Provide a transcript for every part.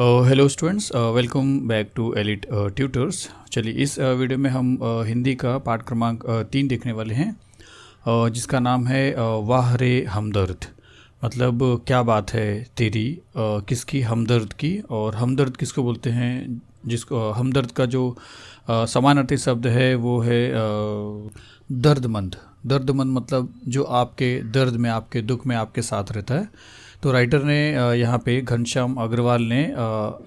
Hello students, welcome back to elite tutors. चलिए इस video में हम हिंदी का पाठ क्रमांक 3 देखने वाले हैं, जिसका नाम है वाह रे हमदर्द। मतलब क्या बात है तेरी, किसकी? हमदर्द की। और हमदर्द किसको बोलते हैं? जिसको हमदर्द का जो समानार्थी शब्द है वो है दर्दमंद। दर्दमंद मतलब जो आपके दर्द में, आपके दुख में आपके साथ रहता है। तो राइटर ने यहाँ पे घनश्याम अग्रवाल ने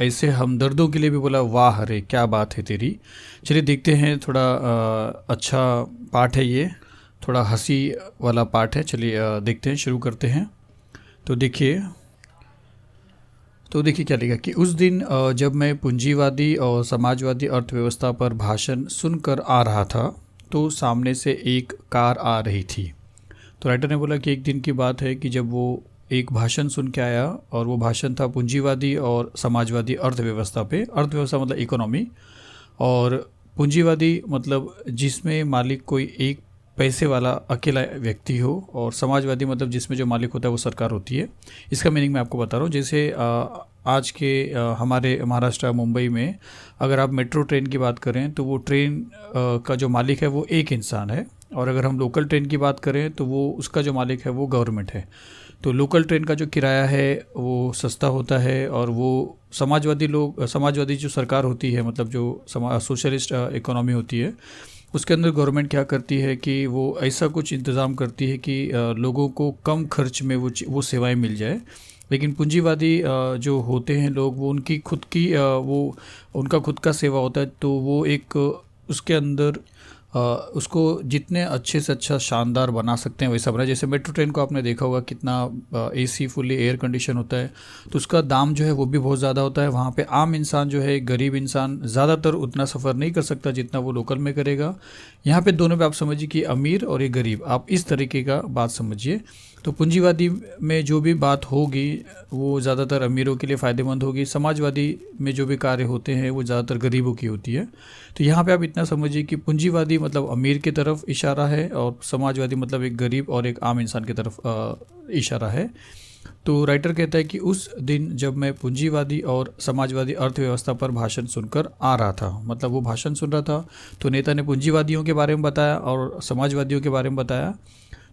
ऐसे हमदर्दों के लिए भी बोला वाह रे क्या बात है तेरी। चलिए देखते हैं, थोड़ा अच्छा पाठ है ये, थोड़ा हंसी वाला पाठ है। चलिए देखते हैं, शुरू करते हैं। तो देखिए क्या लिखा कि उस दिन जब मैं पूंजीवादी और समाजवादी अर्थव्यवस्था पर भाषण सुनकर आ रहा था तो सामने से एक कार आ रही थी। तो राइटर ने बोला कि एक दिन की बात है कि जब वो एक भाषण सुन के आया, और वो भाषण था पूंजीवादी और समाजवादी अर्थव्यवस्था पे। अर्थव्यवस्था मतलब इकोनॉमी, और पूंजीवादी मतलब जिसमें मालिक कोई एक पैसे वाला अकेला व्यक्ति हो, और समाजवादी मतलब जिसमें जो मालिक होता है वो सरकार होती है। इसका मीनिंग मैं आपको बता रहा हूँ। जैसे आज के हमारे महाराष्ट्र मुंबई में अगर आप मेट्रो ट्रेन की बात करें तो वो ट्रेन का जो मालिक है वो एक इंसान है, और अगर हम लोकल ट्रेन की बात करें तो वो उसका जो मालिक है वो गवर्नमेंट है। तो लोकल ट्रेन का जो किराया है वो सस्ता होता है, और वो समाजवादी जो सरकार होती है, मतलब जो सोशलिस्ट इकोनॉमी होती है, उसके अंदर गवर्नमेंट क्या करती है कि वो ऐसा कुछ इंतज़ाम करती है कि लोगों को कम खर्च में वो सेवाएं मिल जाए। लेकिन पूंजीवादी जो होते हैं लोग, वो उनकी खुद की वो उनका खुद का सेवा होता है। तो वो एक उसके अंदर उसको जितने अच्छे से अच्छा शानदार बना सकते हैं वैसा बना। जैसे मेट्रो ट्रेन को आपने देखा होगा, कितना एसी फुल्ली एयर कंडीशन होता है, तो उसका दाम जो है वो भी बहुत ज़्यादा होता है। वहाँ पे आम इंसान जो है, गरीब इंसान, ज़्यादातर उतना सफ़र नहीं कर सकता जितना वो लोकल में करेगा। यहाँ पे दोनों पे आप समझिए कि अमीर और ये गरीब, आप इस तरीके का बात समझिए। तो पूंजीवादी में जो भी बात होगी वो ज़्यादातर अमीरों के लिए फ़ायदेमंद होगी। समाजवादी में जो भी कार्य होते हैं वो ज़्यादातर गरीबों की होती है। तो यहाँ पे आप इतना समझिए कि पूंजीवादी मतलब अमीर की तरफ इशारा है, और समाजवादी मतलब एक गरीब और एक आम इंसान की तरफ इशारा है। तो राइटर कहता है कि उस दिन जब मैं पूंजीवादी और समाजवादी अर्थव्यवस्था पर भाषण सुनकर आ रहा था, मतलब वो भाषण सुन रहा था तो नेता ने पूंजीवादियों के बारे में बताया और समाजवादियों के बारे में बताया।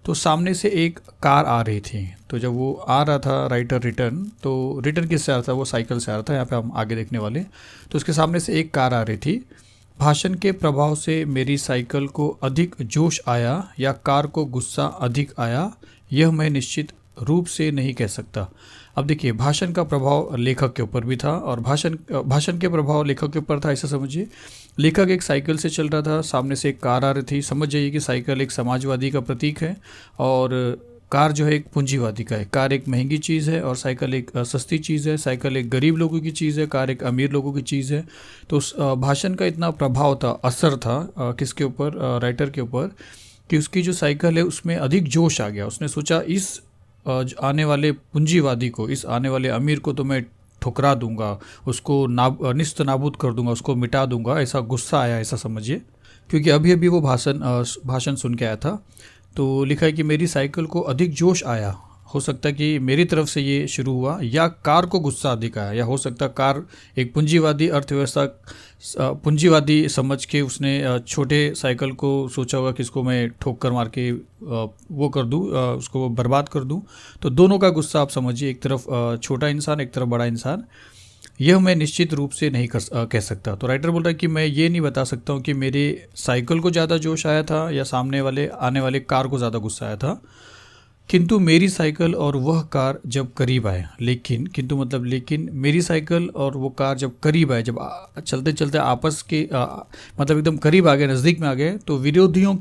तो सामने से एक कार आ रही थी। तो जब वो आ रहा था राइटर रिटर्न किससे आ रहा था? वो साइकिल से आ रहा था। यहाँ पे हम आगे देखने वाले। तो उसके सामने से एक कार आ रही थी। भाषण के प्रभाव से मेरी साइकिल को अधिक जोश आया या कार को गुस्सा अधिक आया, यह मैं निश्चित रूप से नहीं कह सकता। अब देखिए, भाषण का प्रभाव लेखक के ऊपर भी था, और भाषण के प्रभाव लेखक के ऊपर था, ऐसा समझिए। लेखक एक साइकिल से चल रहा था, सामने से एक कार आ रही थी। समझ जाइए कि साइकिल एक समाजवादी का प्रतीक है, और कार जो है एक पूंजीवादी का है। कार एक महंगी चीज़ है और साइकिल एक सस्ती चीज़ है। साइकिल एक गरीब लोगों की चीज़ है, कार एक अमीर लोगों की चीज़ है। तो उस भाषण का इतना प्रभाव था, असर था किसके ऊपर? राइटर के ऊपर, कि उसकी जो साइकिल है उसमें अधिक जोश आ गया। उसने सोचा इस आने वाले पूंजीवादी को, इस आने वाले अमीर को तो मैं ठुकरा दूंगा, उसको निस्त नाबूद कर दूंगा, उसको मिटा दूंगा। ऐसा गुस्सा आया, ऐसा समझिए, क्योंकि अभी अभी वो भाषण सुन के आया था। तो लिखा है कि मेरी साइकिल को अधिक जोश आया। हो सकता है कि मेरी तरफ से ये शुरू हुआ, या कार को गुस्सा अधिक आया, या हो सकता है कार एक पूंजीवादी अर्थव्यवस्था, पूंजीवादी समझ के उसने छोटे साइकिल को सोचा होगा कि इसको मैं ठोक कर मार के वो कर दूँ, उसको बर्बाद कर दूँ। तो दोनों का गुस्सा आप समझिए, एक तरफ छोटा इंसान, एक तरफ बड़ा इंसान। यह मैं निश्चित रूप से नहीं कह सकता। तो राइटर बोल रहा है कि मैं ये नहीं बता सकता हूँ कि मेरे साइकिल को ज़्यादा जोश आया था या सामने वाले आने वाले कार को ज़्यादा गुस्सा आया था, किंतु मेरी साइकिल और वह कार जब करीब आए, लेकिन मेरी साइकिल और वो कार जब करीब आए, जब चलते चलते आपस के मतलब एकदम करीब आ गए, नज़दीक में आ गए, तो विरोधियों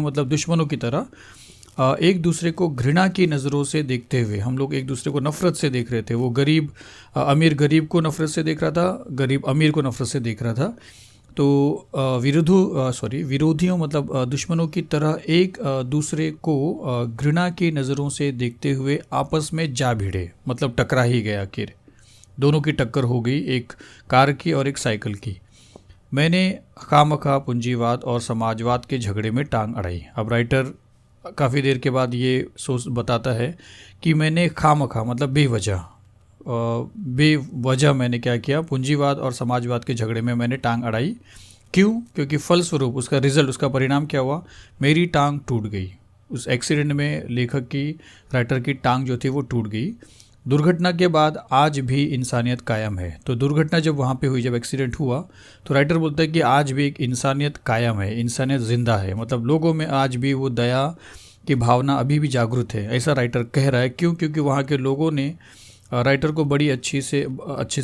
मतलब दुश्मनों की तरह एक दूसरे को घृणा की नज़रों से देखते हुए, हम लोग एक दूसरे को नफ़रत से देख रहे थे। वो अमीर गरीब को नफ़रत से देख रहा था, गरीब अमीर को नफ़रत से देख रहा था। तो विरोधियों मतलब दुश्मनों की तरह एक दूसरे को घृणा की नज़रों से देखते हुए आपस में जा भिड़े, मतलब टकरा ही गया। आखिर दोनों की टक्कर हो गई, एक कार की और एक साइकिल की। मैंने खामखा पूंजीवाद और समाजवाद के झगड़े में टांग अड़ाई। अब राइटर काफ़ी देर के बाद ये सोच बताता है कि मैंने खामखा मतलब बेवजह, बेवजह मैंने क्या किया, पूंजीवाद और समाजवाद के झगड़े में मैंने टांग अड़ाई। क्यों? क्योंकि फलस्वरूप उसका रिजल्ट, उसका परिणाम क्या हुआ, मेरी टांग टूट गई। उस एक्सीडेंट में लेखक की, राइटर की टांग जो थी वो टूट गई। दुर्घटना के बाद आज भी इंसानियत कायम है। तो दुर्घटना जब वहाँ पे हुई, जब एक्सीडेंट हुआ, तो राइटर बोलता है कि आज भी एक इंसानियत कायम है, इंसानियत जिंदा है। मतलब लोगों में आज भी वो दया की भावना अभी भी जागरूक है, ऐसा राइटर कह रहा है। क्यों? क्योंकि वहाँ के लोगों ने राइटर को बड़ी अच्छे से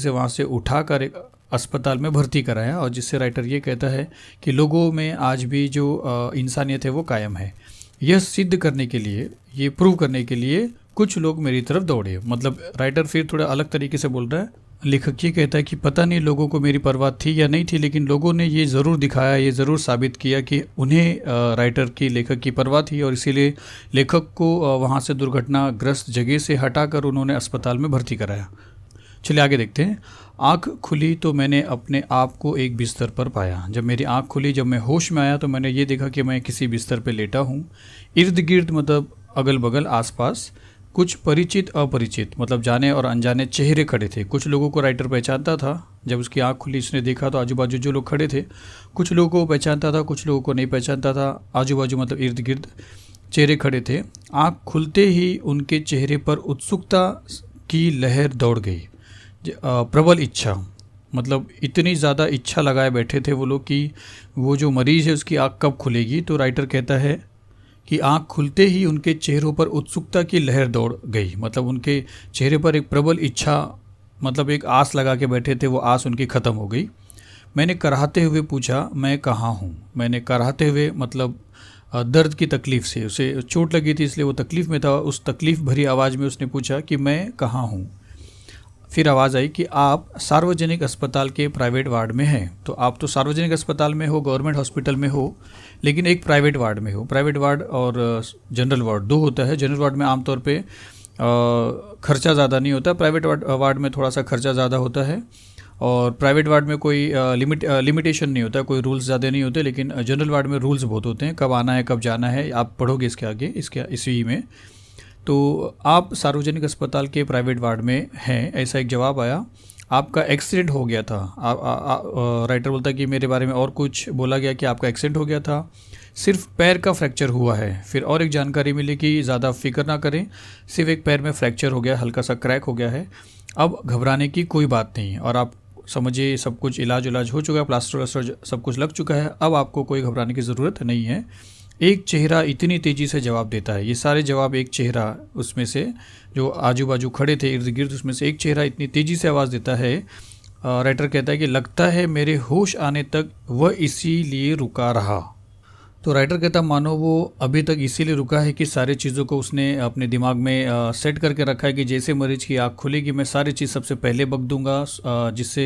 वहाँ से उठाकर एक अस्पताल में भर्ती कराया, और जिससे राइटर ये कहता है कि लोगों में आज भी जो इंसानियत है वो कायम है। यह सिद्ध करने के लिए, ये प्रूव करने के लिए कुछ लोग मेरी तरफ दौड़े। मतलब राइटर फिर थोड़ा अलग तरीके से बोल रहा है। लेखक ये कहता है कि पता नहीं लोगों को मेरी परवाह थी या नहीं थी, लेकिन लोगों ने ये ज़रूर दिखाया, ये ज़रूर साबित किया कि उन्हें राइटर की, लेखक की परवाह थी, और इसीलिए लेखक को वहाँ से दुर्घटनाग्रस्त जगह से हटाकर उन्होंने अस्पताल में भर्ती कराया। चलिए आगे देखते हैं। आँख खुली तो मैंने अपने आप को एक बिस्तर पर पाया। जब मेरी आँख खुली, जब मैं होश में आया, तो मैंने ये देखा कि मैं किसी बिस्तर पर लेटा हूँ। इर्द गिर्द, मतलब अगल बगल, आसपास कुछ परिचित अपरिचित, मतलब जाने और अनजाने चेहरे खड़े थे। कुछ लोगों को राइटर पहचानता था। जब उसकी आँख खुली, उसने देखा तो आजू बाजू जो लोग खड़े थे, कुछ लोगों को पहचानता था, कुछ लोगों को नहीं पहचानता था। आजू बाजू मतलब इर्द गिर्द चेहरे खड़े थे। आँख खुलते ही उनके चेहरे पर उत्सुकता की लहर दौड़ गई। प्रबल इच्छा, मतलब इतनी ज़्यादा इच्छा लगाए बैठे थे वो लोग कि वो जो मरीज़ है उसकी आँख कब खुलेगी। तो राइटर कहता है कि आँख खुलते ही उनके चेहरों पर उत्सुकता की लहर दौड़ गई। मतलब उनके चेहरे पर एक प्रबल इच्छा, मतलब एक आस लगा के बैठे थे, वो आस उनकी ख़त्म हो गई। मैंने कराहते हुए पूछा, मैं कहाँ हूँ? मैंने कराहते हुए मतलब दर्द की तकलीफ़ से, उसे चोट लगी थी इसलिए वो तकलीफ़ में था। उस तकलीफ़ भरी आवाज़ में उसने पूछा कि मैं कहाँ हूँ। फिर आवाज़ आई कि आप सार्वजनिक अस्पताल के प्राइवेट वार्ड में हैं। तो आप तो सार्वजनिक अस्पताल में हो, गवर्नमेंट हॉस्पिटल में हो, लेकिन एक प्राइवेट वार्ड में हो। प्राइवेट वार्ड और जनरल वार्ड दो होता है। जनरल वार्ड में आमतौर पे खर्चा ज़्यादा नहीं होता, प्राइवेट वार्ड में थोड़ा सा खर्चा ज़्यादा होता है। और प्राइवेट वार्ड में कोई लिमिटेशन नहीं होता, कोई रूल्स ज़्यादा नहीं होते, लेकिन जनरल वार्ड में रूल्स बहुत होते हैं, कब आना है, कब जाना है, आप पढ़ोगे इसके आगे, इसी में। तो आप सार्वजनिक अस्पताल के प्राइवेट वार्ड में हैं, ऐसा एक जवाब आया। आपका एक्सीडेंट हो गया था। राइटर बोलता है कि मेरे बारे में और कुछ बोला गया कि आपका एक्सीडेंट हो गया था, सिर्फ पैर का फ्रैक्चर हुआ है। फिर और एक जानकारी मिली कि ज़्यादा फिक्र ना करें, सिर्फ एक पैर में फ्रैक्चर हो गया, हल्का सा क्रैक हो गया है, अब घबराने की कोई बात नहीं। और आप समझिए सब कुछ इलाज हो चुका है, प्लास्टर व्लास्टर सब कुछ लग चुका है, अब आपको कोई घबराने की ज़रूरत नहीं है। एक चेहरा इतनी तेज़ी से जवाब देता है। ये सारे जवाब एक चेहरा, उसमें से जो आजू बाजू खड़े थे इर्द गिर्द, उसमें से एक चेहरा इतनी तेज़ी से आवाज़ देता है। राइटर कहता है कि लगता है मेरे होश आने तक वह इसीलिए रुका रहा। तो राइटर कहता मानो वो अभी तक इसीलिए रुका है कि सारी चीज़ों को उसने अपने दिमाग में सेट करके रखा है कि जैसे मरीज की आँख खुलेगी मैं सारी चीज़ सबसे पहले बक दूंगा, जिससे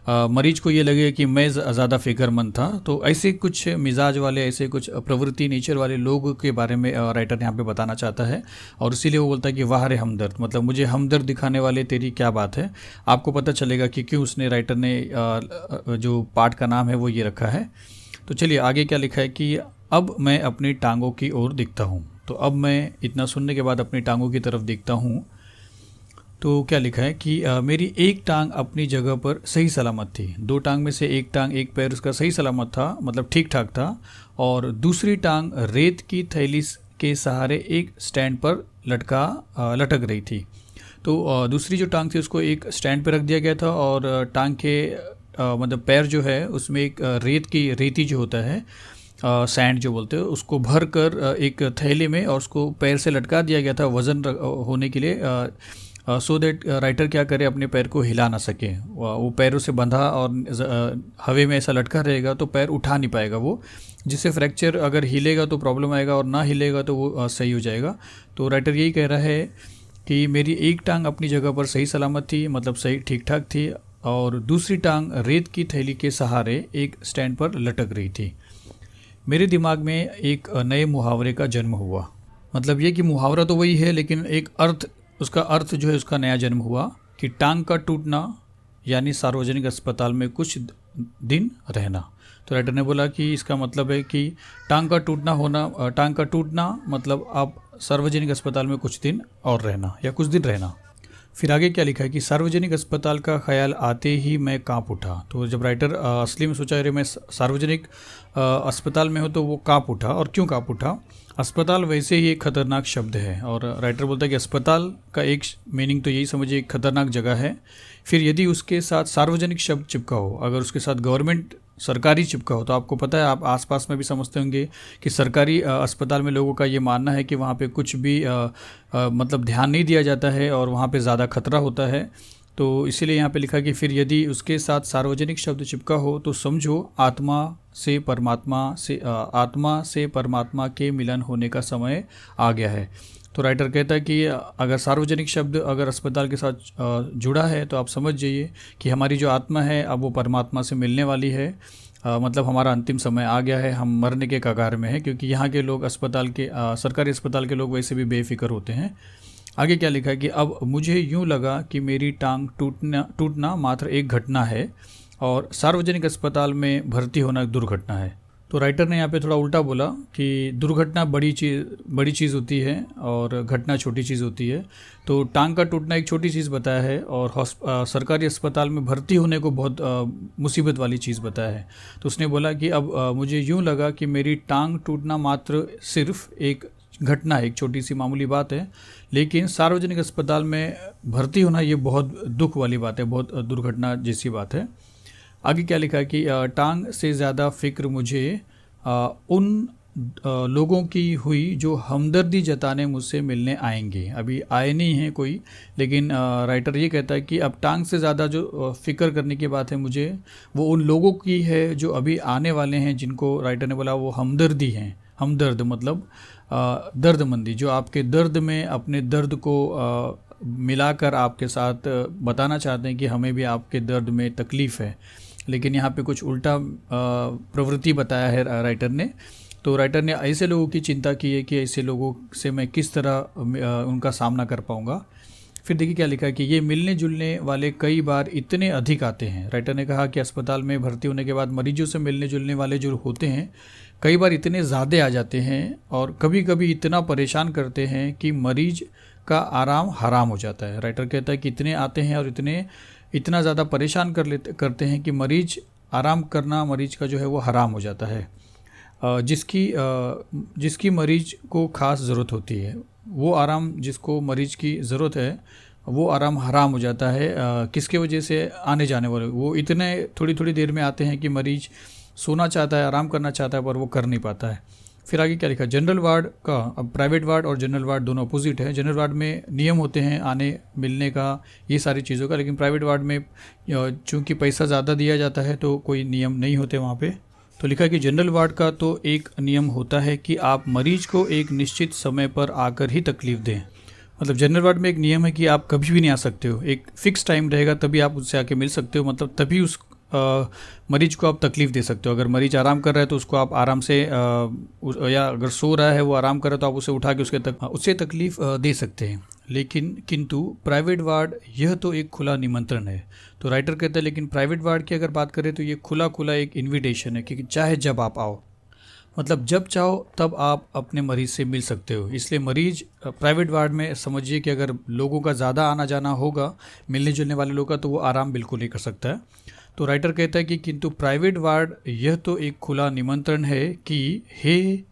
मरीज को ये लगे कि मैं ज़्यादा फिक्रमंद था। तो ऐसे कुछ मिजाज वाले, ऐसे कुछ प्रवृत्ति नेचर वाले लोगों के बारे में राइटर यहाँ पे बताना चाहता है। और इसीलिए वो बोलता है कि वाह रे हमदर्द, मतलब मुझे हमदर्द दिखाने वाले तेरी क्या बात है। आपको पता चलेगा कि क्यों उसने, राइटर ने जो पाठ का नाम है वो ये रखा है। तो चलिए आगे क्या लिखा है कि अब मैं अपनी टांगों की ओर देखता हूँ। तो अब मैं इतना सुनने के बाद अपनी टांगों की तरफ देखता हूँ। तो क्या लिखा है कि मेरी एक टांग अपनी जगह पर सही सलामत थी। दो टांग में से एक टांग, एक पैर उसका सही सलामत था, मतलब ठीक ठाक था, और दूसरी टांग रेत की थैली के सहारे एक स्टैंड पर लटक रही थी। तो दूसरी जो टांग थी उसको एक स्टैंड पर रख दिया गया था, और टांग के मतलब पैर जो है उसमें एक रेती जो होता है, सैंड जो बोलते हैं, उसको भर कर एक थैले में और उसको पैर से लटका दिया गया था वज़न होने के लिए, सो दैट राइटर क्या करे, अपने पैर को हिला ना सके। वो पैरों से बंधा और हवा में ऐसा लटका रहेगा तो पैर उठा नहीं पाएगा वो, जिससे फ्रैक्चर अगर हिलेगा तो प्रॉब्लम आएगा और ना हिलेगा तो वो सही हो जाएगा। तो राइटर यही कह रहा है कि मेरी एक टांग अपनी जगह पर सही सलामत थी, मतलब सही ठीक ठाक थी, और दूसरी टांग रेत की थैली के सहारे एक स्टैंड पर लटक रही थी। मेरे दिमाग में एक नए मुहावरे का जन्म हुआ। मतलब ये कि मुहावरा तो वही है, लेकिन एक अर्थ, उसका अर्थ जो है उसका नया जन्म हुआ कि टांग का टूटना यानी सार्वजनिक अस्पताल में कुछ दिन रहना। तो राइटर ने बोला कि इसका मतलब है कि टांग का टूटना मतलब आप सार्वजनिक अस्पताल में कुछ दिन और रहना या कुछ दिन रहना। फिर आगे क्या लिखा है कि सार्वजनिक अस्पताल का ख्याल आते ही मैं कांप उठा। तो जब राइटर असली में सोचा अरे मैं सार्वजनिक अस्पताल में हूँ तो वो कांप उठा। और क्यों कांप उठा? अस्पताल वैसे ही एक खतरनाक शब्द है और राइटर बोलता है कि अस्पताल का एक मीनिंग तो यही समझिए एक खतरनाक जगह है। फिर यदि उसके साथ सार्वजनिक शब्द चिपका हो, अगर उसके साथ गवर्नमेंट सरकारी चिपका हो, तो आपको पता है, आप आसपास में भी समझते होंगे कि सरकारी अस्पताल में लोगों का ये मानना है कि वहाँ पे कुछ भी मतलब ध्यान नहीं दिया जाता है और वहाँ पे ज़्यादा खतरा होता है। तो इसीलिए यहाँ पे लिखा कि फिर यदि उसके साथ सार्वजनिक शब्द चिपका हो तो समझो आत्मा से परमात्मा के मिलन होने का समय आ गया है। तो राइटर कहता है कि अगर सार्वजनिक शब्द अगर अस्पताल के साथ जुड़ा है तो आप समझ जाइए कि हमारी जो आत्मा है अब वो परमात्मा से मिलने वाली है। मतलब हमारा अंतिम समय आ गया है, हम मरने के कगार में हैं, क्योंकि यहाँ के लोग सरकारी अस्पताल के लोग वैसे भी बेफिक्र होते हैं। आगे क्या लिखा है कि अब मुझे यूँ लगा कि मेरी टांग टूटना मात्र एक घटना है और सार्वजनिक अस्पताल में भर्ती होना एक दुर्घटना है। तो राइटर ने यहाँ पे थोड़ा उल्टा बोला कि दुर्घटना बड़ी चीज़ होती है और घटना छोटी चीज़ होती है। तो टांग का टूटना एक छोटी चीज़ बताया है और सरकारी अस्पताल में भर्ती होने को बहुत मुसीबत वाली चीज़ बताया है। तो उसने बोला कि अब मुझे यूँ लगा कि मेरी टांग टूटना मात्र सिर्फ एक घटना है, एक छोटी सी मामूली बात है, लेकिन सार्वजनिक अस्पताल में भर्ती होना ये बहुत दुख वाली बात है, बहुत दुर्घटना जैसी बात है। आगे क्या लिखा है कि टांग से ज़्यादा फिक्र मुझे उन लोगों की हुई जो हमदर्दी जताने मुझसे मिलने आएंगे। अभी आए नहीं हैं कोई, लेकिन राइटर ये कहता है कि अब टांग से ज़्यादा जो फ़िक्र करने की बात है मुझे, वो उन लोगों की है जो अभी आने वाले हैं, जिनको राइटर ने बोला वो हमदर्दी हैं। हमदर्द मतलब दर्दमंदी, जो आपके दर्द में अपने दर्द को मिलाकर आपके साथ बताना चाहते हैं कि हमें भी आपके दर्द में तकलीफ़ है। लेकिन यहाँ पे कुछ उल्टा प्रवृत्ति बताया है राइटर ने। तो राइटर ने ऐसे लोगों की चिंता की है कि ऐसे लोगों से मैं किस तरह उनका सामना कर पाऊँगा। फिर देखिए क्या लिखा है कि ये मिलने जुलने वाले कई बार इतने अधिक आते हैं। राइटर ने कहा कि अस्पताल में भर्ती होने के बाद मरीजों से मिलने जुलने वाले जो होते हैं कई बार इतने ज़्यादा आ जाते हैं और कभी कभी इतना परेशान करते हैं कि मरीज का आराम हराम हो जाता है। राइटर कहता है कि इतने आते हैं और इतना ज़्यादा परेशान करते हैं कि आराम करना मरीज का जो है वो हराम हो जाता है। जिसकी मरीज को ख़ास ज़रूरत होती है वो आराम, जिसको मरीज की ज़रूरत है वो आराम हराम हो जाता है। किसके वजह से? आने जाने वाले वो इतने थोड़ी देर में आते हैं कि मरीज सोना चाहता है, आराम करना चाहता है, पर वो कर नहीं पाता है। फिर आगे क्या लिखा? जनरल वार्ड का, अब प्राइवेट वार्ड और जनरल वार्ड दोनों अपोजिट है। जनरल वार्ड में नियम होते हैं आने मिलने का, ये सारी चीज़ों का, लेकिन प्राइवेट वार्ड में चूँकि पैसा ज़्यादा दिया जाता है तो कोई नियम नहीं होते वहाँ पे। तो लिखा कि जनरल वार्ड का तो एक नियम होता है कि आप मरीज को एक निश्चित समय पर आकर ही तकलीफ़ दें। मतलब जनरल वार्ड में एक नियम है कि आप कभी भी नहीं आ सकते हो, एक फ़िक्स टाइम रहेगा तभी आप उससे आके मिल सकते हो, मतलब तभी उस मरीज को आप तकलीफ़ दे सकते हो। अगर मरीज आराम कर रहा है तो उसको आप आराम से या अगर सो रहा है वो आराम कर रहा है तो आप उसे उठा के उससे तकलीफ़ दे सकते हैं। किंतु प्राइवेट वार्ड यह तो एक खुला निमंत्रण है। तो राइटर कहता है लेकिन प्राइवेट वार्ड की अगर बात करें तो ये खुला एक इन्विटेशन है कि चाहे जब आप आओ, मतलब जब चाहो तब आप अपने मरीज़ से मिल सकते हो। इसलिए मरीज़ प्राइवेट वार्ड में समझिए कि अगर लोगों का ज़्यादा आना जाना होगा, मिलने जुलने वाले लोगों का, तो वो आराम बिल्कुल नहीं कर सकता है। तो राइटर कहता है कि किंतु प्राइवेट वार्ड यह तो एक खुला निमंत्रण है कि हे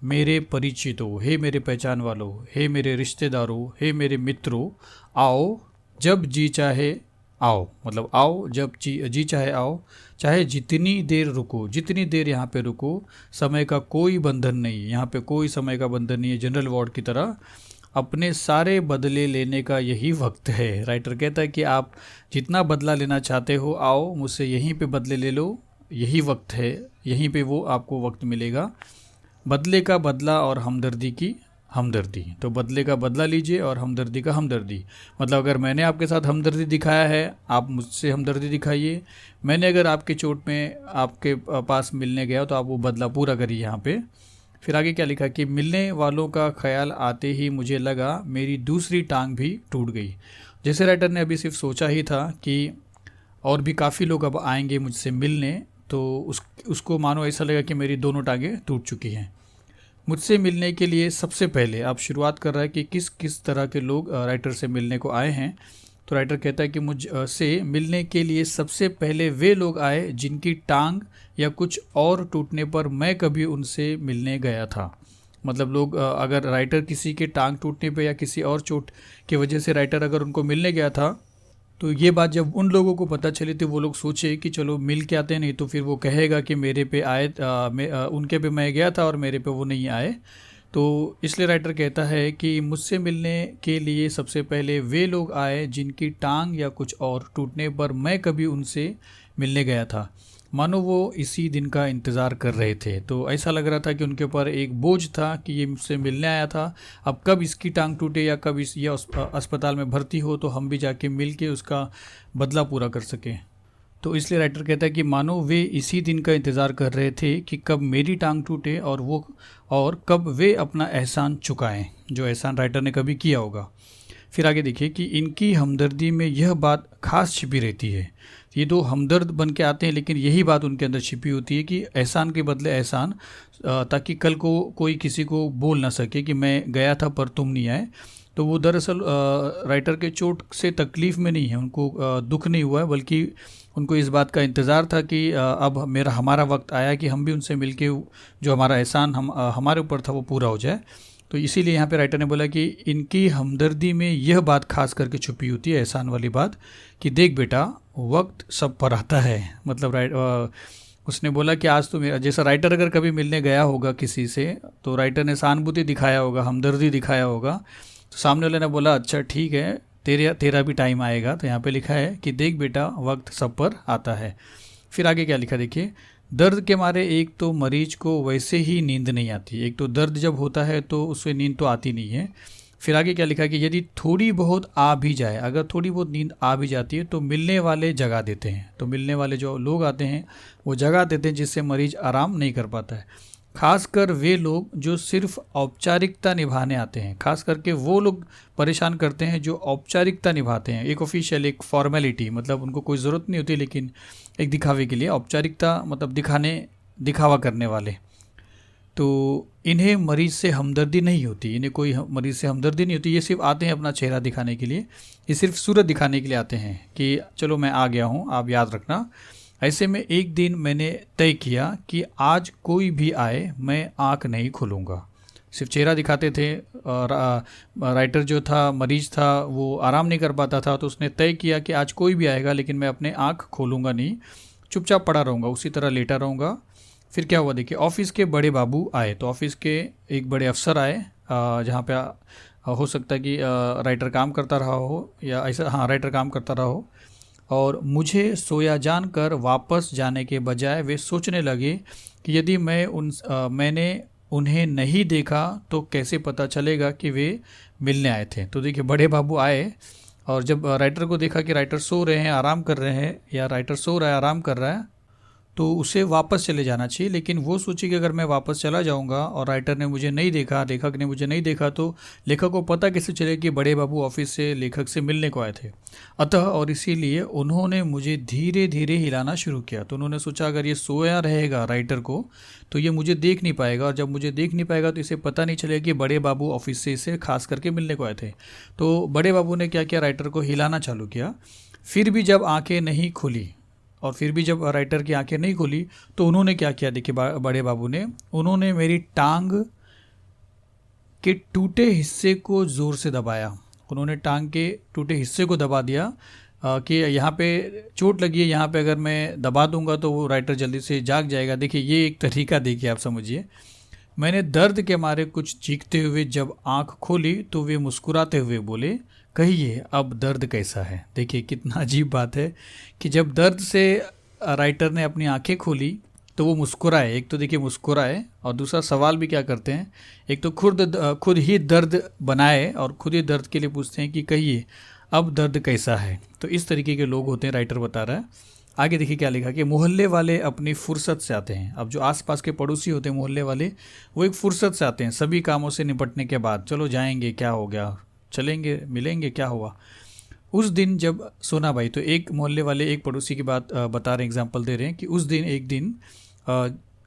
मेरे परिचितों, हे मेरे पहचान वालों, हे मेरे रिश्तेदारों, हे मेरे मित्रों, आओ जब जी चाहे आओ। मतलब आओ जब जी चाहे आओ, चाहे जितनी देर रुको, जितनी देर यहाँ पे रुको, समय का कोई बंधन नहीं है, यहाँ पे कोई समय का बंधन नहीं है। जनरल वार्ड की तरह अपने सारे बदले लेने का यही वक्त है। राइटर कहता है कि आप जितना बदला लेना चाहते हो आओ, मुझसे यहीं पे बदले ले लो, यही वक्त है, यहीं पे वो आपको वक्त मिलेगा। बदले का बदला और हमदर्दी की हमदर्दी। तो बदले का बदला लीजिए और हमदर्दी का हमदर्दी। मतलब अगर मैंने आपके साथ हमदर्दी दिखाया है, आप मुझसे हमदर्दी दिखाइए। मैंने अगर आपके चोट में आपके पास मिलने गया तो आप वो बदला पूरा करिए यहाँ पे। फिर आगे क्या लिखा कि मिलने वालों का ख्याल आते ही मुझे लगा मेरी दूसरी टांग भी टूट गई। जैसे राइटर ने अभी सिर्फ सोचा ही था कि और भी काफ़ी लोग अब आएंगे मुझसे मिलने, तो उसको मानो ऐसा लगा कि मेरी दोनों टांगें टूट चुकी हैं। मुझसे मिलने के लिए सबसे पहले आप शुरुआत कर रहा है कि किस किस तरह के लोग राइटर से मिलने को आए हैं। तो राइटर कहता है कि मुझ से मिलने के लिए सबसे पहले वे लोग आए जिनकी टांग या कुछ और टूटने पर मैं कभी उनसे मिलने गया था। मतलब लोग अगर राइटर किसी के टांग टूटने पे या किसी और चोट की वजह से राइटर अगर उनको मिलने गया था, तो ये बात जब उन लोगों को पता चली तो वो लोग सोचे कि चलो मिल के आते हैं, नहीं तो फिर वो कहेगा कि मेरे पे आए उनके पे मैं गया था और मेरे पे वो नहीं आए। तो इसलिए राइटर कहता है कि मुझसे मिलने के लिए सबसे पहले वे लोग आए जिनकी टांग या कुछ और टूटने पर मैं कभी उनसे मिलने गया था, मानो वो इसी दिन का इंतज़ार कर रहे थे। तो ऐसा लग रहा था कि उनके ऊपर एक बोझ था कि ये मुझसे मिलने आया था, अब कब इसकी टांग टूटे या कब ये अस्पताल में भर्ती हो तो हम भी जाके मिल के उसका बदला पूरा कर सकें। तो इसलिए राइटर कहता है कि मानो वे इसी दिन का इंतज़ार कर रहे थे कि कब मेरी टांग टूटे और कब वे अपना एहसान चुकाएं, जो एहसान राइटर ने कभी किया होगा। फिर आगे देखिए कि इनकी हमदर्दी में यह बात खास छिपी रहती है। ये दो हमदर्द बन के आते हैं, लेकिन यही बात उनके अंदर छिपी होती है कि एहसान के बदले एहसान, ताकि कल को कोई किसी को बोल ना सके कि मैं गया था पर तुम नहीं आए। तो वो दरअसल राइटर के चोट से तकलीफ़ में नहीं है, उनको दुख नहीं हुआ है, बल्कि उनको इस बात का इंतज़ार था कि अब हमारा वक्त आया कि हम भी उनसे मिलके जो हमारा एहसान हमारे ऊपर था वो पूरा हो जाए। तो इसीलिए यहाँ पे राइटर ने बोला कि इनकी हमदर्दी में यह बात खास करके छुपी होती है, एहसान वाली बात, कि देख बेटा वक्त सब पर आता है। मतलब उसने बोला कि आज तो मेरा जैसा, राइटर अगर कभी मिलने गया होगा किसी से तो राइटर ने सहानुभूति दिखाया होगा, हमदर्दी दिखाया होगा, तो सामने वाले ने बोला अच्छा ठीक है, तेरा भी टाइम आएगा। तो यहाँ पे लिखा है कि देख बेटा वक्त सब पर आता है। फिर आगे क्या लिखा देखिए, दर्द के मारे एक तो मरीज को वैसे ही नींद नहीं आती, एक तो दर्द जब होता है तो उससे नींद तो आती नहीं है। फिर आगे क्या लिखा कि यदि थोड़ी बहुत आ भी जाए, अगर थोड़ी बहुत नींद आ भी जाती है तो मिलने वाले जगा देते हैं, तो मिलने वाले जो लोग आते हैं वो जगा देते हैं, जिससे मरीज आराम नहीं कर पाता है। खासकर वे लोग जो सिर्फ औपचारिकता निभाने आते हैं, खास करके वो लोग परेशान करते हैं जो औपचारिकता निभाते हैं, एक ऑफिशियल, एक फॉर्मेलिटी, मतलब उनको कोई ज़रूरत नहीं होती लेकिन एक दिखावे के लिए औपचारिकता, मतलब दिखावा करने वाले। तो इन्हें मरीज़ से हमदर्दी नहीं होती, इन्हें कोई मरीज़ से हमदर्दी नहीं होती, ये सिर्फ आते हैं अपना चेहरा दिखाने के लिए, ये सिर्फ सूरत दिखाने के लिए आते हैं कि चलो मैं आ गया हूँ, आप याद रखना। ऐसे में एक दिन मैंने तय किया कि आज कोई भी आए मैं आँख नहीं खोलूँगा। सिर्फ चेहरा दिखाते थे, और राइटर जो था, मरीज था, वो आराम नहीं कर पाता था, तो उसने तय किया कि आज कोई भी आएगा लेकिन मैं अपने आँख खोलूँगा नहीं, चुपचाप पड़ा रहूँगा, उसी तरह लेटा रहूँगा। फिर क्या हुआ देखिए, ऑफिस के बड़े बाबू आए, तो ऑफिस के एक बड़े अफसर आए, जहाँ पे हो सकता है कि राइटर काम करता रहा हो, या ऐसा, हाँ राइटर काम करता रहा हो। और मुझे सोया जानकर वापस जाने के बजाय वे सोचने लगे कि यदि मैंने उन्हें नहीं देखा तो कैसे पता चलेगा कि वे मिलने आए थे। तो देखिए बड़े बाबू आए, और जब राइटर को देखा कि राइटर सो रहे हैं, आराम कर रहे हैं, या राइटर सो रहा है, आराम कर रहा है, तो उसे वापस चले जाना चाहिए। लेकिन वो सोची कि अगर मैं वापस चला जाऊंगा और राइटर ने मुझे नहीं देखा, लेखक ने मुझे नहीं देखा, तो लेखक को पता कैसे चलेगा कि बड़े बाबू ऑफिस से लेखक से मिलने को आए थे। अतः और इसीलिए उन्होंने मुझे धीरे धीरे हिलाना शुरू किया। तो उन्होंने सोचा अगर ये सोया रहेगा राइटर को तो ये मुझे देख नहीं पाएगा, और जब मुझे देख नहीं पाएगा तो इसे पता नहीं चलेगा कि बड़े बाबू ऑफिस से इसे खास करके मिलने को आए थे। तो बड़े बाबू ने क्या किया, राइटर को हिलाना चालू किया। फिर भी जब आंखें नहीं खुली, और फिर भी जब राइटर की आंखें नहीं खुली, तो उन्होंने क्या किया देखिए, बड़े बाबू ने, उन्होंने मेरी टांग के टूटे हिस्से को ज़ोर से दबाया। उन्होंने टांग के टूटे हिस्से को दबा दिया कि यहाँ पे चोट लगी है, यहाँ पे अगर मैं दबा दूंगा तो वो राइटर जल्दी से जाग जाएगा। देखिए ये एक तरीका, देखिए आप समझिए। मैंने दर्द के मारे कुछ चीखते हुए जब आंख खोली तो वे मुस्कुराते हुए बोले, कहिए अब दर्द कैसा है। देखिए कितना अजीब बात है कि जब दर्द से राइटर ने अपनी आंखें खोली तो वो मुस्कुराए। एक तो देखिए मुस्कुराए, और दूसरा सवाल भी क्या करते हैं, एक तो खुद ही दर्द बनाए और खुद ही दर्द के लिए पूछते हैं कि कहिए अब दर्द कैसा है। तो इस तरीके के लोग होते हैं, राइटर बता रहा है। आगे देखिए क्या लिखा कि मोहल्ले वाले अपनी फुर्सत से आते हैं। अब जो आसपास के पड़ोसी होते हैं मोहल्ले वाले, वो एक फुर्सत से आते हैं, सभी कामों से निपटने के बाद, चलो जाएंगे, क्या हो गया, चलेंगे, मिलेंगे, क्या हुआ। उस दिन जब सोना भाई, तो एक मोहल्ले वाले एक पड़ोसी की बात बता रहे हैं, एग्जांपल दे रहे हैं कि उस दिन एक दिन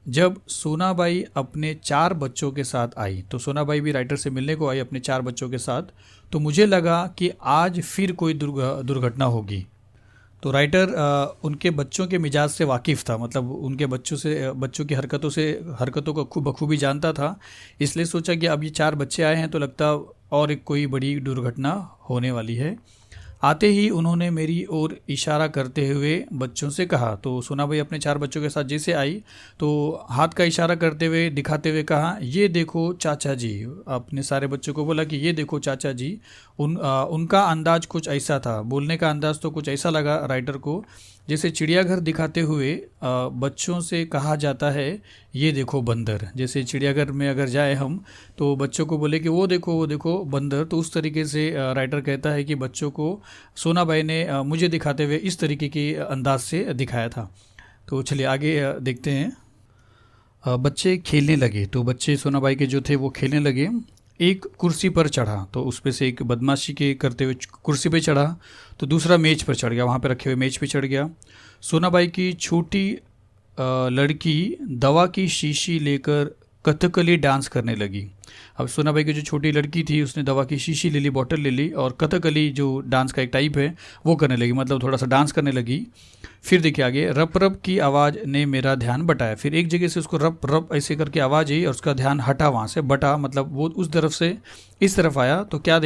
जब सोनाबाई अपने 4 बच्चों के साथ आई, तो सोनाबाई भी राइटर से मिलने को आई अपने 4 बच्चों के साथ, तो मुझे लगा कि आज फिर कोई दुर्घटना होगी। तो राइटर उनके बच्चों के मिजाज से वाकिफ़ था, मतलब उनके बच्चों की हरकतों को बखूबी जानता था। इसलिए सोचा कि अब ये 4 बच्चे आए हैं तो लगता और एक कोई बड़ी दुर्घटना होने वाली है। आते ही उन्होंने मेरी ओर इशारा करते हुए बच्चों से कहा, तो सोनाबाई अपने 4 बच्चों के साथ जैसे आई तो हाथ का इशारा करते हुए दिखाते हुए कहा, ये देखो चाचा जी। अपने सारे बच्चों को बोला कि ये देखो चाचा जी। उनका अंदाज कुछ ऐसा था, बोलने का अंदाज तो कुछ ऐसा लगा राइटर को जैसे चिड़ियाघर दिखाते हुए बच्चों से कहा जाता है, ये देखो बंदर। जैसे चिड़ियाघर में अगर जाए हम तो बच्चों को बोले कि वो देखो बंदर, तो उस तरीके से राइटर कहता है कि बच्चों को सोनाबाई ने मुझे दिखाते हुए इस तरीके के अंदाज से दिखाया था। तो चलिए आगे देखते हैं। बच्चे खेलने लगे, तो बच्चे सोनाबाई के जो थे वो खेलने लगे। एक कुर्सी पर चढ़ा, तो उस पे से एक बदमाशी के करते हुए कुर्सी पे चढ़ा, तो दूसरा मेज पर चढ़ गया, वहाँ पे रखे हुए मेज पे चढ़ गया। सोनाबाई की छोटी लड़की दवा की शीशी लेकर कथकली डांस करने लगी। अब सोनाबाई की जो छोटी लड़की थी उसने दवा की शीशी ले ली, बॉटल ले ली, और कथकली जो डांस का एक टाइप है वो करने लगी, मतलब थोड़ा सा डांस करने लगी। फिर देखिए आगे, रप रप की आवाज़ ने मेरा ध्यान बटाया। फिर एक जगह से उसको रप रप ऐसे करके आवाज़ आई और उसका ध्यान हटा, वहाँ से बटा, मतलब वो उस तरफ से इस तरफ आया। तो क्या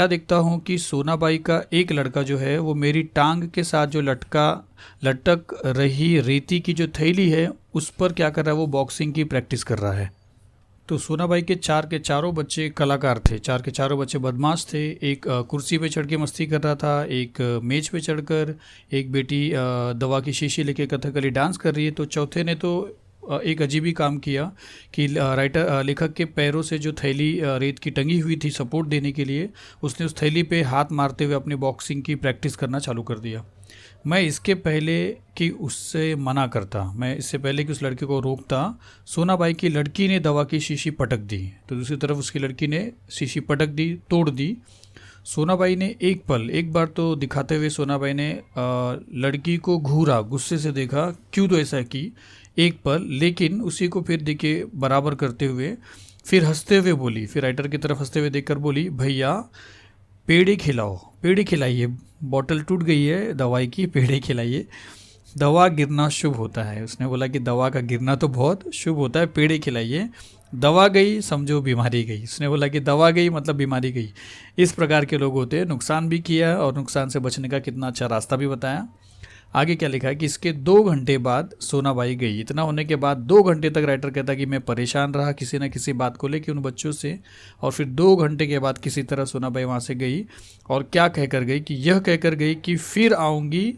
देखता हूँ कि सोनाबाई का एक लड़का जो है वो मेरी टांग के साथ जो लटक रही रेती की जो थैली है उस पर क्या कर रहा है, वो बॉक्सिंग की प्रैक्टिस कर रहा है। तो सोनाबाई के चारों बच्चे कलाकार थे, 4 के चारों बच्चे बदमाश थे। एक कुर्सी पे चढ़ के मस्ती कर रहा था, एक मेज पे चढ़कर, एक बेटी दवा की शीशी लेके कथकली डांस कर रही है। तो चौथे ने तो एक अजीब ही काम किया कि लेखक के पैरों से जो थैली रेत की टंगी हुई थी सपोर्ट देने के लिए, उसने उस थैली पे हाथ मारते हुए अपनी बॉक्सिंग की प्रैक्टिस करना चालू कर दिया। मैं इसके पहले कि उससे पहले कि उस लड़के को रोकता, सोनाबाई की लड़की ने दवा की शीशी पटक दी। तो दूसरी तरफ उसकी लड़की ने शीशी पटक दी, तोड़ दी। सोनाबाई ने एक बार तो दिखाते हुए सोनाबाई ने लड़की को घूरा, गुस्से से देखा क्यों तो ऐसा की एक पल, लेकिन उसी को फिर देखे बराबर करते हुए फिर हंसते हुए बोली, फिर राइटर की तरफ हंसते हुए देखकर बोली, भैया पेड़े खिलाइए, बॉटल टूट गई है दवाई की, पेड़े खिलाइए, दवा गिरना शुभ होता है। उसने बोला कि दवा का गिरना तो बहुत शुभ होता है, पेड़े खिलाइए, दवा गई समझो बीमारी गई। उसने बोला कि दवा गई मतलब बीमारी गई। इस प्रकार के लोग होते हैं, नुकसान भी किया और नुकसान से बचने का कितना अच्छा रास्ता भी बताया। आगे क्या लिखा है कि इसके 2 घंटे बाद सोनाबाई गई। इतना होने के बाद 2 घंटे तक राइटर कहता है कि मैं परेशान रहा किसी न किसी बात को लेकर उन बच्चों से, और फिर 2 घंटे के बाद किसी तरह सोनाबाई वहाँ से गई। और क्या कहकर गई कि यह कहकर गई कि फिर आऊँगी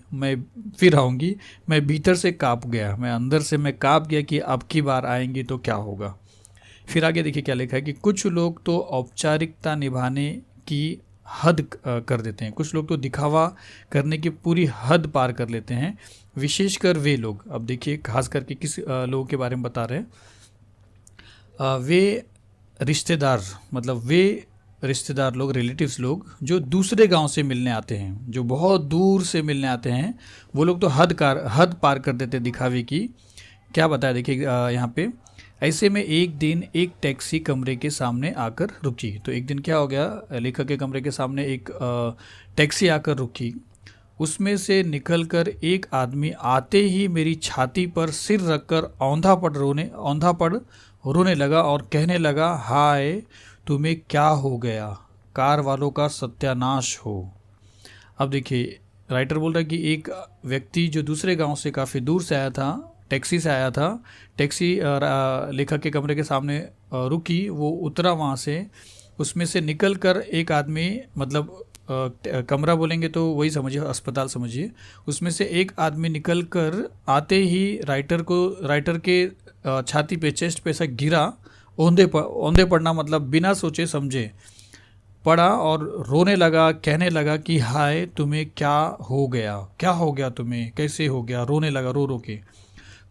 मैं भीतर से काँप गया, मैं अंदर से मैं काँप गया कि अब की बार आएंगी तो क्या होगा। फिर आगे देखिए क्या लिखा है कि कुछ लोग तो औपचारिकता निभाने की हद कर देते हैं, कुछ लोग तो दिखावा करने की पूरी हद पार कर लेते हैं, विशेषकर वे लोग। अब देखिए खास करके किस लोगों के बारे में बता रहे हैं। वे रिश्तेदार, मतलब वे रिश्तेदार लोग, रिलेटिव्स लोग जो दूसरे गांव से मिलने आते हैं, जो बहुत दूर से मिलने आते हैं, वो लोग तो हद पार कर देते हैं दिखावे की। क्या बताया देखिए यहाँ पे, ऐसे में एक दिन एक टैक्सी कमरे के सामने आकर रुकी। तो एक दिन क्या हो गया, लेखक के कमरे के सामने एक टैक्सी आकर रुकी। उसमें से निकलकर एक आदमी आते ही मेरी छाती पर सिर रखकर औंधा पड़ रोने लगा और कहने लगा, हाय तुम्हें क्या हो गया, कार वालों का सत्यानाश हो। अब देखिए राइटर बोल रहा है कि एक व्यक्ति जो दूसरे गांव से काफ़ी दूर से आया था, टैक्सी से आया था, टैक्सी लेखक के कमरे के सामने रुकी, वो उतरा वहाँ से, उसमें से निकल कर एक आदमी, मतलब कमरा बोलेंगे तो वही समझिए, अस्पताल समझिए, उसमें से एक आदमी निकल कर आते ही राइटर के छाती पे, चेस्ट पे ऐसा गिरा, औंधे पड़ना मतलब बिना सोचे समझे पड़ा, और रोने लगा, कहने लगा कि हाय तुम्हें क्या हो गया तुम्हें, कैसे हो गया, रोने लगा रो रो के,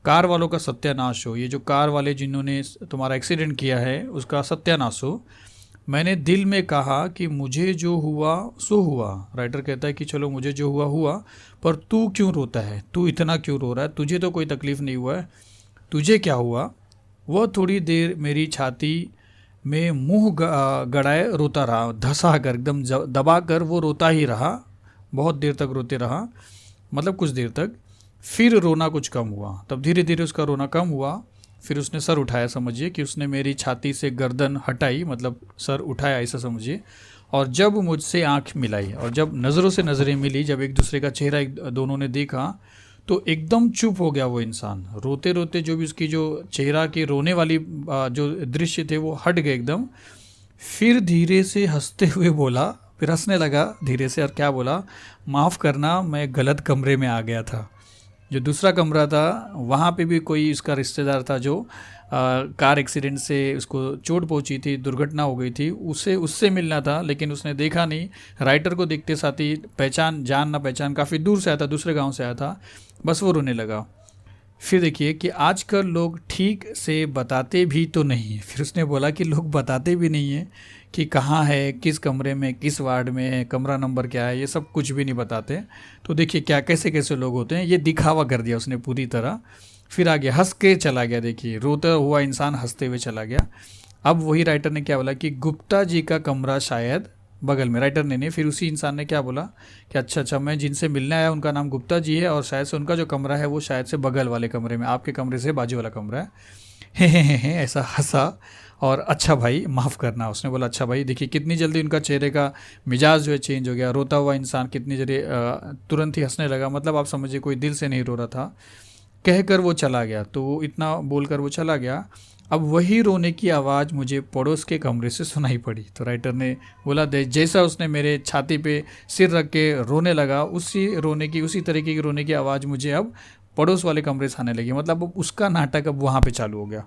कार वालों का सत्यानाश हो, ये जो कार वाले जिन्होंने तुम्हारा एक्सीडेंट किया है उसका सत्यानाश हो। मैंने दिल में कहा कि मुझे जो हुआ सो हुआ। राइटर कहता है कि चलो मुझे जो हुआ, पर तू क्यों रोता है, तू इतना क्यों रो रहा है, तुझे तो कोई तकलीफ़ नहीं हुआ है, तुझे क्या हुआ? वह थोड़ी देर मेरी छाती में मुंह गड़ाए रोता रहा, धंसा कर एकदम दबा कर वो रोता ही रहा, बहुत देर तक रोते रहा, मतलब कुछ देर तक। फिर रोना कुछ कम हुआ, तब धीरे धीरे उसका रोना कम हुआ। फिर उसने सर उठाया, समझिए कि उसने मेरी छाती से गर्दन हटाई, मतलब सर उठाया ऐसा समझिए। और जब मुझसे आंख मिलाई और जब नज़रों से नज़रें मिली, जब एक दूसरे का चेहरा दोनों ने देखा, तो एकदम चुप हो गया वो इंसान। रोते रोते जो भी उसकी जो चेहरा की रोने वाली जो दृश्य थे वो हट गए एकदम। फिर धीरे से हंसते हुए बोला, फिर हंसने लगा धीरे से, और क्या बोला? माफ़ करना, मैं गलत कमरे में आ गया था। जो दूसरा कमरा था वहाँ पे भी कोई इसका रिश्तेदार था जो कार एक्सीडेंट से उसको चोट पहुंची थी, दुर्घटना हो गई थी, उससे मिलना था, लेकिन उसने देखा नहीं। राइटर को देखते साथ ही पहचान, जान ना पहचान, काफ़ी दूर से आया था, दूसरे गांव से आया था, बस वो रोने लगा। फिर देखिए कि आजकल लोग ठीक से बताते भी तो नहीं है। फिर उसने बोला कि लोग बताते भी नहीं है कि कहाँ है, किस कमरे में, किस वार्ड में है, कमरा नंबर क्या है, ये सब कुछ भी नहीं बताते। तो देखिए क्या कैसे कैसे लोग होते हैं, ये दिखावा कर दिया उसने पूरी तरह। फिर आगे हंस के चला गया, देखिए रोता हुआ इंसान हंसते हुए चला गया। अब वही राइटर ने क्या बोला कि गुप्ता जी का कमरा शायद बगल में, राइटर ने नहीं, फिर उसी इंसान ने क्या बोला कि अच्छा अच्छा, मैं जिनसे मिलने आया उनका नाम गुप्ता जी है और शायद से उनका जो कमरा है वो शायद से बगल वाले कमरे में, आपके कमरे से बाजू वाला कमरा है। हे ऐसा हंसा। और अच्छा भाई माफ़ करना, उसने बोला अच्छा भाई। देखिए कितनी जल्दी उनका चेहरे का मिजाज जो है चेंज हो गया। रोता हुआ इंसान कितनी जल्दी तुरंत ही हंसने लगा, मतलब आप समझिए कोई दिल से नहीं रो रहा था। कहकर वो चला गया, तो वो इतना बोलकर वो चला गया। अब वही रोने की आवाज़ मुझे पड़ोस के कमरे से सुनाई पड़ी। तो राइटर ने बोला जैसा उसने मेरे छाती पे सिर रख के रोने लगा, उसी तरीके की रोने की आवाज़ मुझे अब पड़ोस वाले कमरे से आने लगी। मतलब अब उसका नाटक अब वहाँ पे चालू हो गया।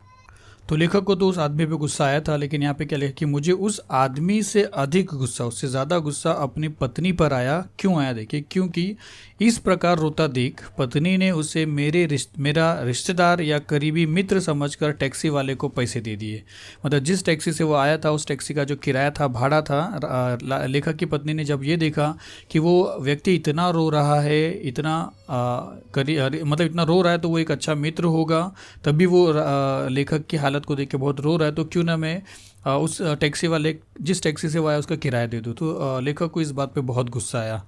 तो लेखक को तो उस आदमी पे गुस्सा आया था, लेकिन यहाँ पे क्या लिखा कि मुझे उस आदमी से अधिक गुस्सा, उससे ज़्यादा गुस्सा अपनी पत्नी पर आया। क्यों आया? देखिए क्योंकि इस प्रकार रोता देख पत्नी ने उसे मेरा रिश्तेदार या करीबी मित्र समझकर टैक्सी वाले को पैसे दे दिए। मतलब जिस टैक्सी से वो आया था, उस टैक्सी का जो किराया था, भाड़ा था, लेखक की पत्नी ने जब ये देखा कि वो व्यक्ति इतना रो रहा है, मतलब इतना रो रहा है, तो वो एक अच्छा मित्र होगा, तभी वो लेखक की हालत को देख के बहुत रो रहा है, तो क्यों ना मैं उस टैक्सी वाले, जिस टैक्सी से वो आया उसका किराया दे दूँ। तो लेखक को इस बात पे बहुत गुस्सा आया।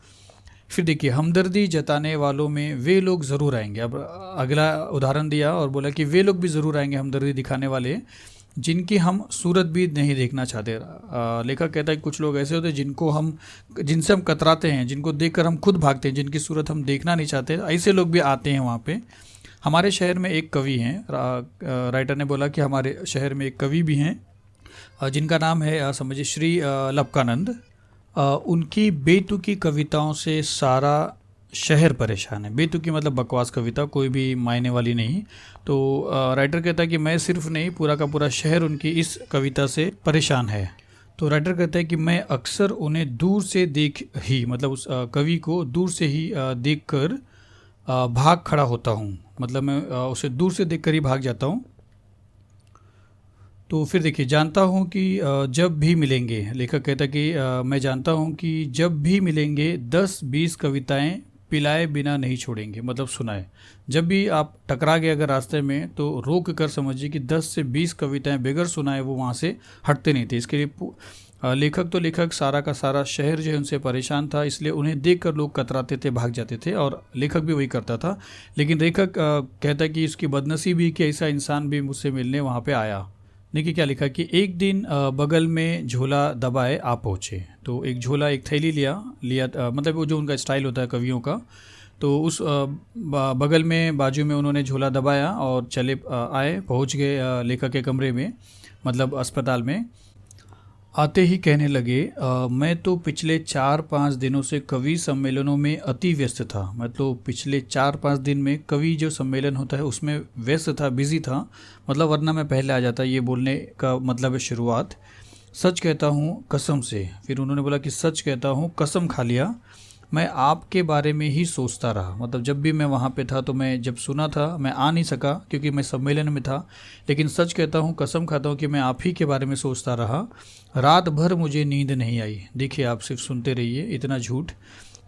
फिर देखिए हमदर्दी जताने वालों में वे लोग ज़रूर आएंगे। अब अगला उदाहरण दिया और बोला कि वे लोग भी ज़रूर आएंगे, हमदर्दी दिखाने वाले, जिनकी हम सूरत भी नहीं देखना चाहते। लेखक कहता है कि कुछ लोग ऐसे होते हैं जिनसे हम कतराते हैं, जिनको देखकर हम खुद भागते हैं, जिनकी सूरत हम देखना नहीं चाहते, ऐसे लोग भी आते हैं वहाँ पे। हमारे शहर में एक कवि हैं, राइटर ने बोला कि हमारे शहर में एक कवि भी हैं, जिनका नाम है समझिए श्री लपकानंद। उनकी बेतुकी कविताओं से सारा शहर परेशान है। बेतुकी मतलब बकवास कविता, कोई भी मायने वाली नहीं। तो राइटर कहता है कि मैं सिर्फ नहीं, पूरा का पूरा शहर उनकी इस कविता से परेशान है। तो राइटर कहता है कि मैं अक्सर उन्हें दूर से देख ही, मतलब उस कवि को दूर से ही देख कर भाग खड़ा होता हूँ, मतलब मैं उसे दूर से देख कर ही भाग जाता हूँ। तो फिर देखिए जानता हूँ कि जब भी मिलेंगे, लेखक कहता है कि मैं जानता हूँ कि जब भी मिलेंगे 10-20 कविताएं पिलाए बिना नहीं छोड़ेंगे, मतलब सुनाए। जब भी आप टकरा गए अगर रास्ते में, तो रोक कर समझिए कि 10 से 20 कविताएं बगैर सुनाए वो वहाँ से हटते नहीं थे। इसके लिए लेखक सारा का सारा शहर जो है उनसे परेशान था, इसलिए उन्हें देखकर लोग कतराते थे, भाग जाते थे, और लेखक भी वही करता था। लेकिन लेखक कहता है कि इसकी बदनसीबी कि ऐसा इंसान भी मुझसे मिलने वहाँ पे आया। देखिए क्या लिखा कि एक दिन बगल में झोला दबाए आ पहुँचे। तो एक झोला, एक थैली लिया, मतलब वो जो उनका स्टाइल होता है कवियों का, तो उस बगल में बाजू में उन्होंने झोला दबाया और चले आए, पहुँच गए लेखक के कमरे में, मतलब अस्पताल में। आते ही कहने लगे मैं तो पिछले 4-5 दिनों से कवि सम्मेलनों में अति व्यस्त था। मैं तो पिछले 4-5 दिन में कवि जो सम्मेलन होता है उसमें व्यस्त था, बिजी था, मतलब वरना मैं पहले आ जाता। ये बोलने का मतलब है शुरुआत। सच कहता हूँ कसम से, फिर उन्होंने बोला कि सच कहता हूँ कसम खा लिया, मैं आपके बारे में ही सोचता रहा। मतलब जब भी मैं वहाँ पे था, तो मैं जब सुना था, मैं आ नहीं सका क्योंकि मैं सम्मेलन में था, लेकिन सच कहता हूँ, कसम खाता हूँ कि मैं आप ही के बारे में सोचता रहा। रात भर मुझे नींद नहीं आई। देखिए आप सिर्फ सुनते रहिए, इतना झूठ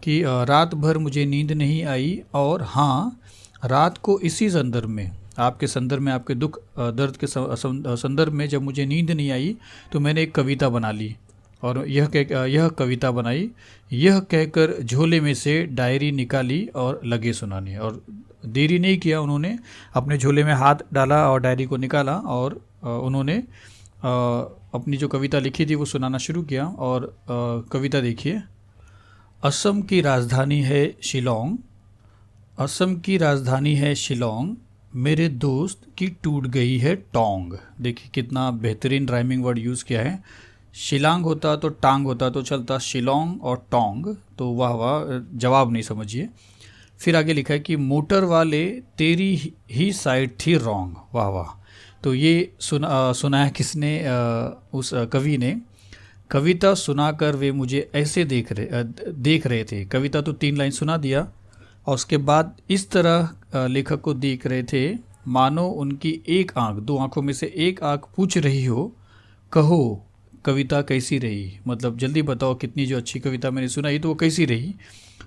कि रात भर मुझे नींद नहीं आई। और हाँ, रात को इसी संदर्भ में आपके संदर्भ में, आपके दुख दर्द के संदर्भ में जब मुझे नींद नहीं आई तो मैंने एक कविता बना ली और यह कविता बनाई, यह कहकर झोले में से डायरी निकाली और लगे सुनाने। और देरी नहीं किया, उन्होंने अपने झोले में हाथ डाला और डायरी को निकाला और उन्होंने अपनी जो कविता लिखी थी वो सुनाना शुरू किया। और कविता देखिए, असम की राजधानी है शिलोंग, असम की राजधानी है शिलोंग, मेरे दोस्त की टूट गई है टोंग। देखिए कितना बेहतरीन राइमिंग वर्ड यूज़ किया है। शिलांग होता तो टांग होता तो चलता, शिलोंग और टोंग तो वाह वाह, जवाब नहीं समझिए। फिर आगे लिखा है कि मोटर वाले तेरी ही साइड थी रॉन्ग, वाह वाह। तो ये सुनाया किसने? उस कवि ने। कविता सुनाकर वे मुझे ऐसे देख रहे थे। कविता तो 3 लाइन सुना दिया और उसके बाद इस तरह लेखक को देख रहे थे मानो उनकी एक आंख, 2 आंखों में से एक आंख पूछ रही हो, कहो कविता कैसी रही। मतलब जल्दी बताओ कितनी जो अच्छी कविता मैंने सुनाई तो वो कैसी रही।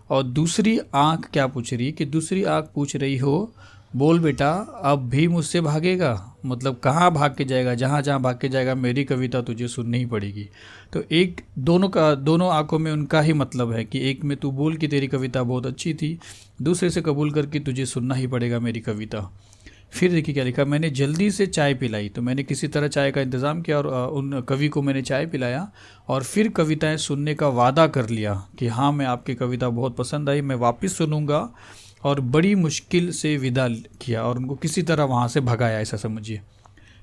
और दूसरी आंख क्या पूछ रही कि दूसरी आंख पूछ रही हो, बोल बेटा अब भी मुझसे भागेगा। मतलब कहाँ भाग के जाएगा, जहाँ जहाँ भाग के जाएगा मेरी कविता तुझे सुननी ही पड़ेगी। तो एक दोनों आंखों में उनका ही मतलब है कि एक में तू बोल कि तेरी कविता बहुत अच्छी थी, दूसरे से कबूल करके तुझे सुनना ही पड़ेगा मेरी कविता। फिर देखिए क्या लिखा, मैंने जल्दी से चाय पिलाई। तो मैंने किसी तरह चाय का इंतज़ाम किया और उन कवि को मैंने चाय पिलाया और फिर कविताएं सुनने का वादा कर लिया कि हाँ मैं आपकी कविता बहुत पसंद आई, मैं वापस सुनूंगा। और बड़ी मुश्किल से विदा किया और उनको किसी तरह वहाँ से भगाया, ऐसा समझिए।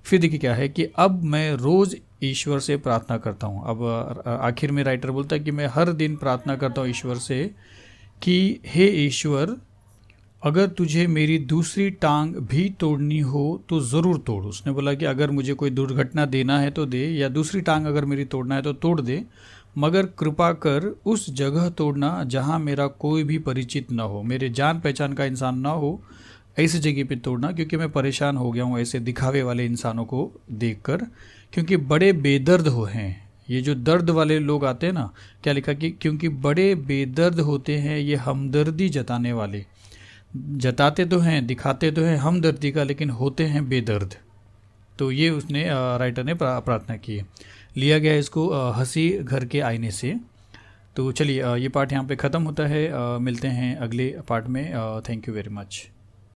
फिर देखिए क्या है कि अब मैं रोज़ ईश्वर से प्रार्थना करता हूँ। अब आखिर में राइटर बोलता है कि मैं हर दिन प्रार्थना करता हूँ ईश्वर से कि हे ईश्वर, अगर तुझे मेरी दूसरी टांग भी तोड़नी हो तो ज़रूर तोड़। उसने बोला कि अगर मुझे कोई दुर्घटना देना है तो दे, या दूसरी टांग अगर मेरी तोड़ना है तो तोड़ दे, मगर कृपा कर उस जगह तोड़ना जहाँ मेरा कोई भी परिचित ना हो, मेरे जान पहचान का इंसान ना हो, ऐसी जगह पे तोड़ना, क्योंकि मैं परेशान हो गया हूँ ऐसे दिखावे वाले इंसानों को देखकर, क्योंकि बड़े बेदर्द हो हैं। ये जो दर्द वाले लोग आते हैं ना, क्या लिखा कि क्योंकि बड़े बेदर्द होते हैं ये हमदर्दी जताने वाले। जताते तो हैं, दिखाते तो हैं हमदर्दी का, लेकिन होते हैं बेदर्द। तो ये उसने राइटर ने प्रार्थना की है। लिया गया इसको हंसी घर के आईने से। तो चलिए ये पार्ट यहाँ पे ख़त्म होता है। मिलते हैं अगले पार्ट में। Thank you very much.